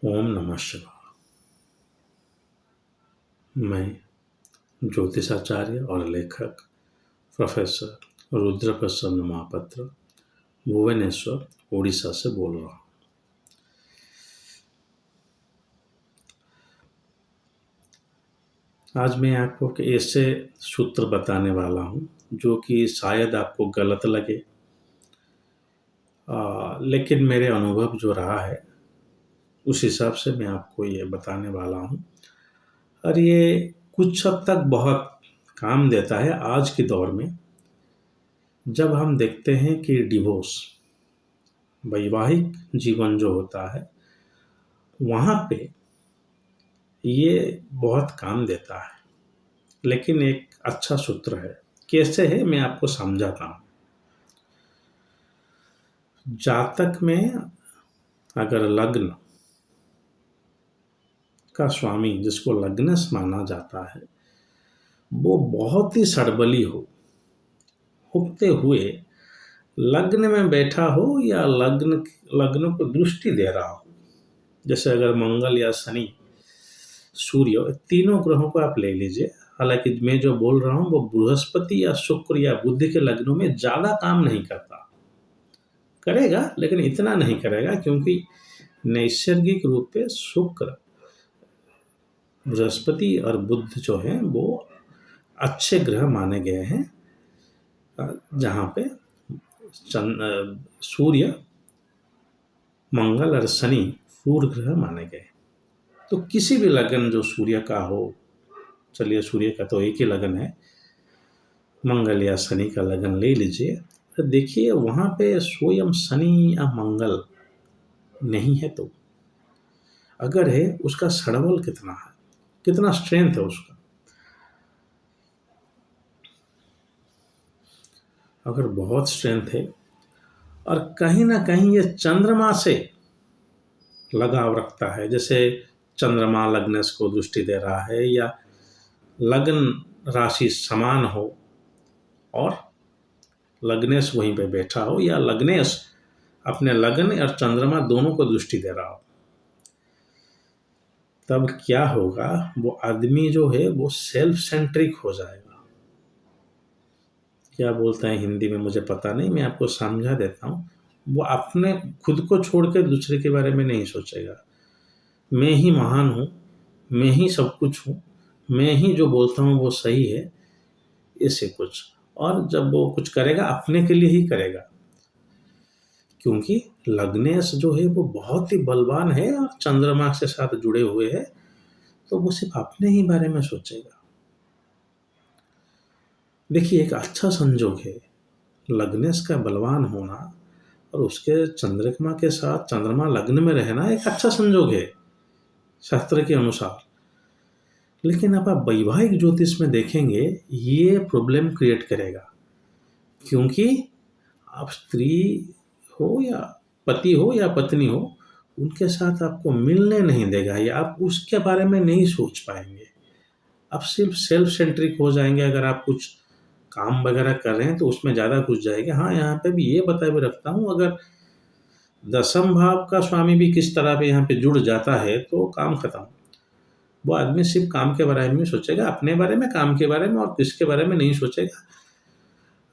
ओम नमः शिवाय। मैं ज्योतिषाचार्य और लेखक प्रोफेसर रुद्र प्रसन्न महापात्र भुवनेश्वर उड़ीसा से बोल रहा हूँ। आज मैं आपको ऐसे सूत्र बताने वाला हूँ जो कि शायद आपको गलत लगे, लेकिन मेरे अनुभव जो रहा है उस हिसाब से मैं आपको ये बताने वाला हूँ और ये कुछ हद तक बहुत काम देता है आज के दौर में। जब हम देखते हैं कि डिवोर्स वैवाहिक जीवन जो होता है वहाँ पे ये बहुत काम देता है, लेकिन एक अच्छा सूत्र है। कैसे है मैं आपको समझाता हूँ। जातक में अगर लग्न का स्वामी जिसको लग्नस माना जाता है वो बहुत ही सड़बली होते हुए लग्न में बैठा हो या लग्न को दृष्टि दे रहा हो, जैसे अगर मंगल या शनि सूर्य तीनों ग्रहों को आप ले लीजिए। हालांकि मैं जो बोल रहा हूँ वो बृहस्पति या शुक्र या बुध के लग्नों में ज्यादा काम नहीं करता, करेगा लेकिन इतना नहीं करेगा, क्योंकि नैसर्गिक रूप से शुक्र बृहस्पति और बुध जो है वो अच्छे ग्रह माने गए हैं, जहाँ पे सूर्य मंगल और शनि पूर्व ग्रह माने गए। तो किसी भी लगन जो सूर्य का हो, चलिए सूर्य का तो एक ही लगन है, मंगल या शनि का लगन ले लीजिए, तो देखिए वहाँ पे स्वयं शनि या मंगल नहीं है, तो अगर है उसका सड़बल कितना है, कितना स्ट्रेंथ है उसका। अगर बहुत स्ट्रेंथ है और कहीं ना कहीं ये चंद्रमा से लगाव रखता है, जैसे चंद्रमा लग्नेश को दृष्टि दे रहा है या लग्न राशि समान हो और लग्नेश वहीं पे बैठा हो या लग्नेश अपने लग्न और चंद्रमा दोनों को दृष्टि दे रहा हो, तब क्या होगा, वो आदमी जो है वो सेल्फ सेंट्रिक हो जाएगा। क्या बोलते हैं हिंदी में मुझे पता नहीं, मैं आपको समझा देता हूँ। वो अपने खुद को छोड़ के दूसरे के बारे में नहीं सोचेगा। मैं ही महान हूँ, मैं ही सब कुछ हूँ, मैं ही जो बोलता हूँ वो सही है, ऐसे कुछ। और जब वो कुछ करेगा अपने के लिए ही करेगा, क्योंकि लग्नेश जो है वो बहुत ही बलवान है और चंद्रमा के साथ जुड़े हुए हैं, तो वो सिर्फ अपने ही बारे में सोचेगा। देखिए एक अच्छा संजोग है लग्नेश का बलवान होना और उसके चंद्रमा के साथ चंद्रमा लग्न में रहना, एक अच्छा संजोग है शास्त्र के अनुसार। लेकिन अब आप वैवाहिक ज्योतिष में देखेंगे ये प्रॉब्लम क्रिएट करेगा, क्योंकि आप स्त्री हो या पति हो या पत्नी हो, उनके साथ आपको मिलने नहीं देगा या आप उसके बारे में नहीं सोच पाएंगे। आप सिर्फ सेल्फ सेंट्रिक हो जाएंगे। अगर आप कुछ काम वगैरह कर रहे हैं तो उसमें ज़्यादा घुस जाएंगे। हाँ, यहाँ पे भी ये बता भी रखता हूँ, अगर दसम भाव का स्वामी भी किस तरह पे यहाँ पे जुड़ जाता है तो काम खत्म। वो आदमी सिर्फ काम के बारे में सोचेगा, अपने बारे में, काम के बारे में, और किसके बारे में नहीं सोचेगा।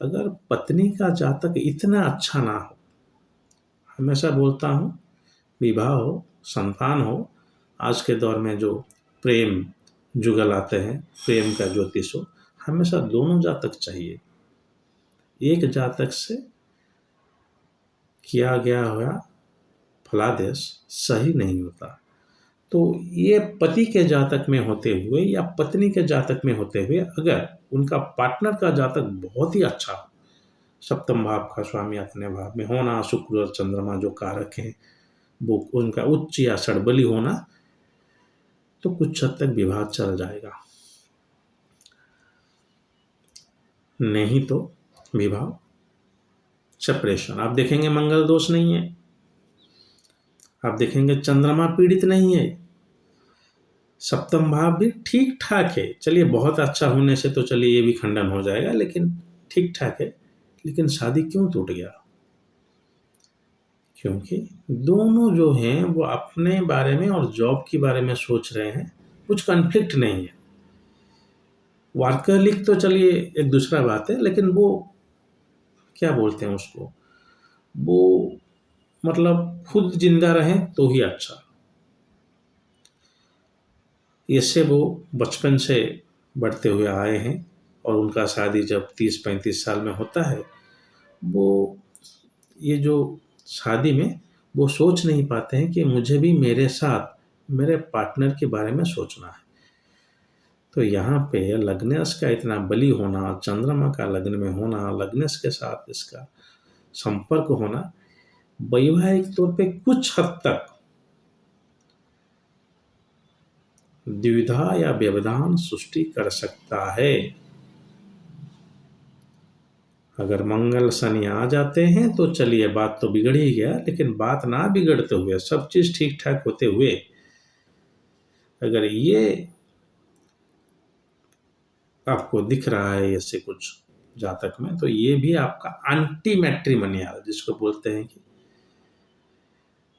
अगर पत्नी का जातक इतना अच्छा ना हो, हमेशा बोलता हूँ विवाह हो, संतान हो, आज के दौर में जो प्रेम जुगल आते हैं, प्रेम का ज्योतिष हो, हमेशा दोनों जातक चाहिए। एक जातक से किया गया हुआ फलादेश सही नहीं होता। तो ये पति के जातक में होते हुए या पत्नी के जातक में होते हुए अगर उनका पार्टनर का जातक बहुत ही अच्छा हो, सप्तम भाव का स्वामी अपने भाव में होना, शुक्र और चंद्रमा जो कारक हैं वो उनका उच्च या सड़बली होना, तो कुछ हद तक विवाद चल जाएगा। नहीं तो विवाह सेपरेशन। आप देखेंगे मंगल दोष नहीं है, आप देखेंगे चंद्रमा पीड़ित नहीं है, सप्तम भाव भी ठीक ठाक है। चलिए बहुत अच्छा होने से तो चलिए ये भी खंडन हो जाएगा, लेकिन ठीक ठाक है। लेकिन शादी क्यों टूट गया? क्योंकि दोनों जो हैं वो अपने बारे में और जॉब के बारे में सोच रहे हैं, कुछ कॉन्फ्लिक्ट नहीं है। वर्कहॉलिक तो चलिए एक दूसरा बात है, लेकिन वो क्या बोलते हैं उसको, वो मतलब खुद जिंदा रहें तो ही अच्छा। इससे वो बचपन से बढ़ते हुए आए हैं और उनका शादी जब 30-35 साल में होता है, वो ये जो शादी में वो सोच नहीं पाते हैं कि मुझे भी मेरे साथ मेरे पार्टनर के बारे में सोचना है। तो यहाँ पे लग्नेश का इतना बली होना, चंद्रमा का लग्न में होना, लग्नेश के साथ इसका संपर्क होना वैवाहिक तौर पे कुछ हद तक द्विधा या व्यवधान सृष्टि कर सकता है। अगर मंगल शनि आ जाते हैं तो चलिए बात तो बिगड़ ही गया, लेकिन बात ना बिगड़ते हुए सब चीज ठीक ठाक होते हुए अगर ये आपको दिख रहा है ऐसे कुछ जातक में, तो ये भी आपका एंटी मैट्रिमोनियल जिसको बोलते हैं कि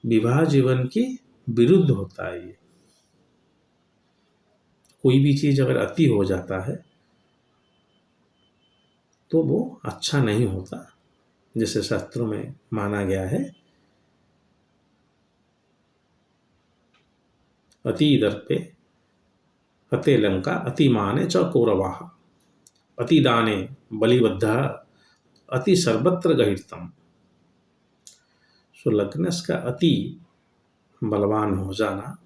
विवाह जीवन की विरुद्ध होता है। ये कोई भी चीज अगर अति हो जाता है तो वो अच्छा नहीं होता, जैसे शास्त्रों में माना गया है। अति दर्पे अते लंका अतिमाने च कौरवाः अतिदाने बलिबद्धः अति सर्वत्र गहिर्तम। सो लग्नेश का अति बलवान हो जाना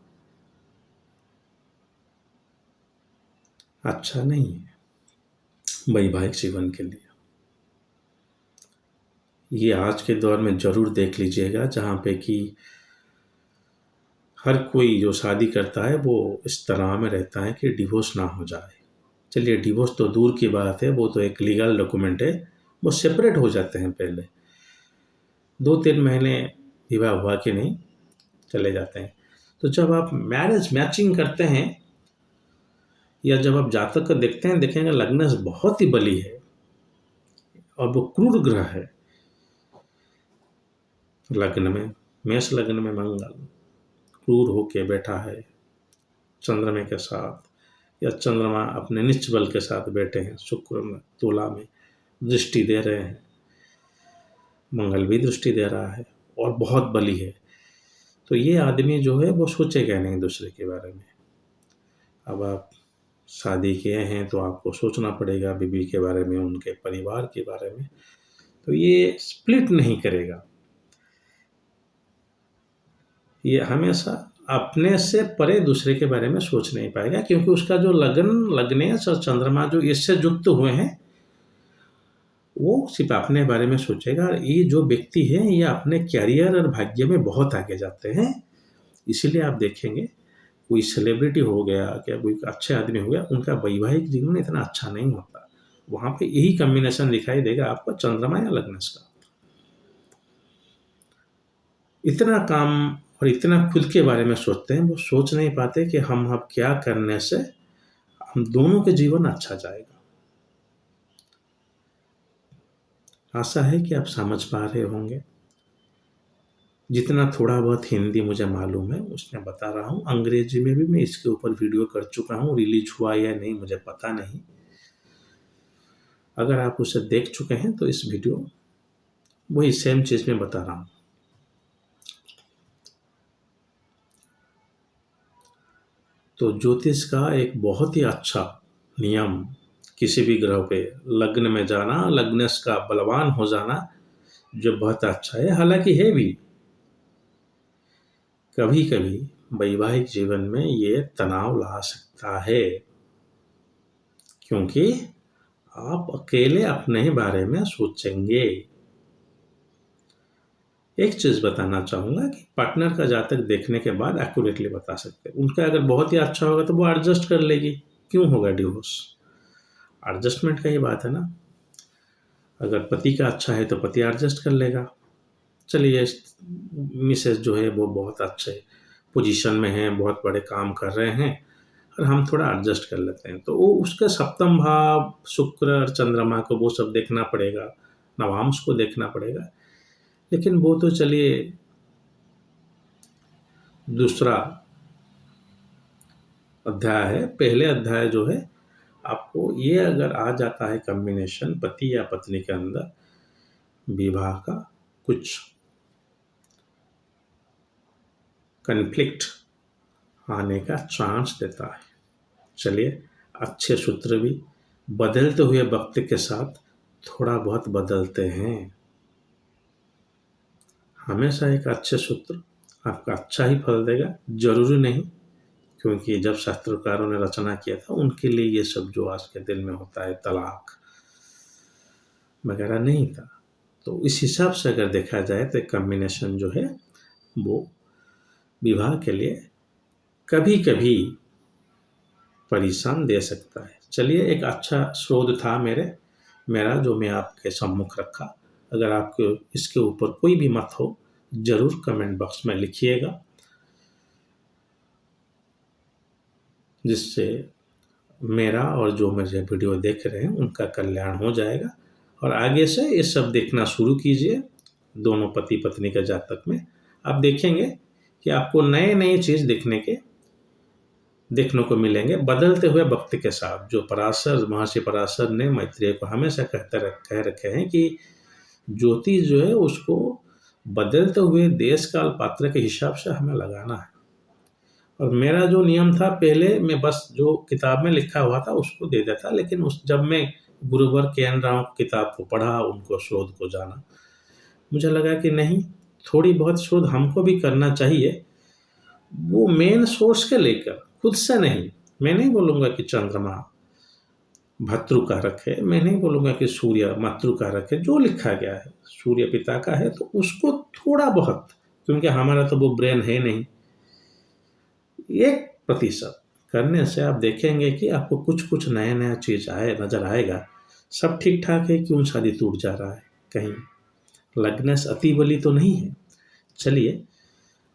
अच्छा नहीं है वैवाहिक जीवन के लिए। ये आज के दौर में जरूर देख लीजिएगा, जहाँ पे कि हर कोई जो शादी करता है वो इस तरह में रहता है कि डिवोर्स ना हो जाए। चलिए डिवोर्स तो दूर की बात है, वो तो एक लीगल डॉक्यूमेंट है, वो सेपरेट हो जाते हैं पहले 2-3 महीने विवाह हुआ कि नहीं चले जाते हैं। तो जब आप मैरिज मैचिंग करते हैं या जब आप जातक को देखते हैं, देखेंगे लग्नेश बहुत ही बली है और वो क्रूर ग्रह है। लग्न में मेष लग्न में मंगल क्रूर होके बैठा है चंद्रमा के साथ, या चंद्रमा अपने निच बल के साथ बैठे हैं, शुक्र में तुला में दृष्टि दे रहे हैं, मंगल भी दृष्टि दे रहा है और बहुत बली है। तो ये आदमी जो है वो सोचेगा नहीं दूसरे के बारे में। अब आप शादी किए हैं तो आपको सोचना पड़ेगा बीवी के बारे में, उनके परिवार के बारे में। तो ये स्प्लिट नहीं करेगा, ये हमेशा अपने से परे दूसरे के बारे में सोच नहीं पाएगा, क्योंकि उसका जो लग्नेश और चंद्रमा जो इससे युक्त हुए हैं वो सिर्फ अपने बारे में सोचेगा। ये जो व्यक्ति है ये अपने कैरियर और भाग्य में बहुत आगे जाते हैं। इसीलिए आप देखेंगे कोई सेलिब्रिटी हो गया, क्या कोई अच्छे आदमी हो गया, उनका वैवाहिक जीवन इतना अच्छा नहीं होता। वहां पे यही कॉम्बिनेशन दिखाई देगा आपको चंद्रमा या लग्नेश का। इतना काम और इतना खुद के बारे में सोचते हैं, वो सोच नहीं पाते कि हम अब क्या करने से हम दोनों के जीवन अच्छा जाएगा। आशा है कि आप समझ पा रहे होंगे। जितना थोड़ा बहुत हिंदी मुझे मालूम है उसमें बता रहा हूँ। अंग्रेजी में भी मैं इसके ऊपर वीडियो कर चुका हूँ, रिलीज हुआ या नहीं मुझे पता नहीं। अगर आप उसे देख चुके हैं तो इस वीडियो वही सेम चीज में बता रहा हूँ। तो ज्योतिष का एक बहुत ही अच्छा नियम, किसी भी ग्रह पे लग्न में जाना, लग्नेश का बलवान हो जाना जो बहुत अच्छा है। हालांकि है भी कभी कभी वैवाहिक जीवन में ये तनाव ला सकता है, क्योंकि आप अकेले अपने ही बारे में सोचेंगे। एक चीज बताना चाहूंगा कि पार्टनर का जातक देखने के बाद एक्यूरेटली बता सकते हैं। उनका अगर बहुत ही अच्छा होगा तो वो एडजस्ट कर लेगी, क्यों होगा डिवोर्स? एडजस्टमेंट का ही बात है ना। अगर पति का अच्छा है तो पति एडजस्ट कर लेगा, चलिए मिसेस जो है वो बहुत अच्छे पोजीशन में है, बहुत बड़े काम कर रहे हैं और हम थोड़ा एडजस्ट कर लेते हैं, तो वो उसके सप्तम भाव शुक्र और चंद्रमा को वो सब देखना पड़ेगा, नवांश को देखना पड़ेगा। लेकिन वो तो चलिए दूसरा अध्याय है। पहले अध्याय जो है, आपको ये अगर आ जाता है कॉम्बिनेशन पति या पत्नी के अंदर, विवाह का कुछ कन्फ्लिक्ट आने का चांस देता है। चलिए, अच्छे सूत्र भी बदलते हुए वक्त के साथ थोड़ा बहुत बदलते हैं। हमेशा एक अच्छे सूत्र आपका अच्छा ही फल देगा, जरूरी नहीं, क्योंकि जब शास्त्रकारों ने रचना किया था उनके लिए ये सब जो आज के दिन में होता है तलाक वगैरह नहीं था। तो इस हिसाब से अगर देखा जाए तो कॉम्बिनेशन जो है वो विवाह के लिए कभी कभी परेशान दे सकता है। चलिए, एक अच्छा शोध था मेरा जो मैं आपके सम्मुख रखा। अगर आपको इसके ऊपर कोई भी मत हो, जरूर कमेंट बॉक्स में लिखिएगा, जिससे मेरा और जो मुझे वीडियो देख रहे हैं उनका कल्याण हो जाएगा। और आगे से ये सब देखना शुरू कीजिए। दोनों पति पत्नी के जातक में आप देखेंगे कि आपको नए नए चीज़ देखने को मिलेंगे बदलते हुए वक्त के साथ। जो महर्षि पराशर ने मैत्रेय को हमेशा कह रखे हैं कि ज्योतिष जो है उसको बदलते हुए देश काल पात्र के हिसाब से हमें लगाना है। और मेरा जो नियम था, पहले मैं बस जो किताब में लिखा हुआ था उसको दे देता, लेकिन जब मैं गुरुवर के.एन. राव की किताब को पढ़ा, उनको शोध को जाना, मुझे लगा कि नहीं, थोड़ी बहुत शोध हमको भी करना चाहिए। वो मेन सोर्स के लेकर, खुद से नहीं। मैं नहीं बोलूँगा कि चंद्रमा भर्तृकारक है, मैं नहीं बोलूँगा कि सूर्य मातृकारक है। जो लिखा गया है सूर्य पिता का है, तो उसको थोड़ा बहुत, क्योंकि हमारा तो वो ब्रेन है नहीं, 1% करने से आप देखेंगे कि आपको कुछ नया चीज़ नजर आएगा। सब ठीक ठाक है, क्यों शादी टूट जा रहा है, कहीं लग्नेस अति बली तो नहीं है। चलिए,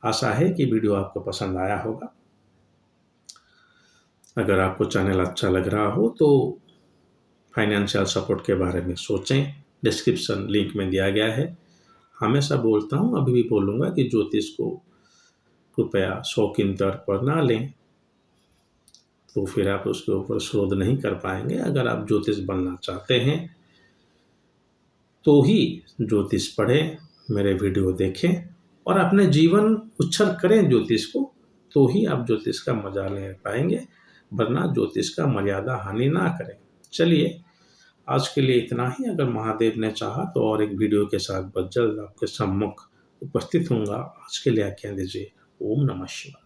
आशा है कि वीडियो आपको पसंद आया होगा। अगर आपको चैनल अच्छा लग रहा हो तो फाइनेंशियल सपोर्ट के बारे में सोचें। डिस्क्रिप्शन लिंक में दिया गया है। हमेशा बोलता हूँ, अभी भी बोलूँगा कि ज्योतिष को कृपया शौकीन तौर पर ना लें, तो फिर आप उसके ऊपर शोध नहीं कर पाएंगे। अगर आप ज्योतिष बनना चाहते हैं तो ही ज्योतिष पढ़ें, मेरे वीडियो देखें और अपने जीवन उच्छल करें ज्योतिष को, तो ही आप ज्योतिष का मजा ले पाएंगे, वरना ज्योतिष का मर्यादा हानि ना करें। चलिए, आज के लिए इतना ही। अगर महादेव ने चाहा तो और एक वीडियो के साथ बहुत जल्द आपके सम्मुख उपस्थित होऊंगा। आज के लिए आज्ञा दीजिए। ओम नमः शिवाय।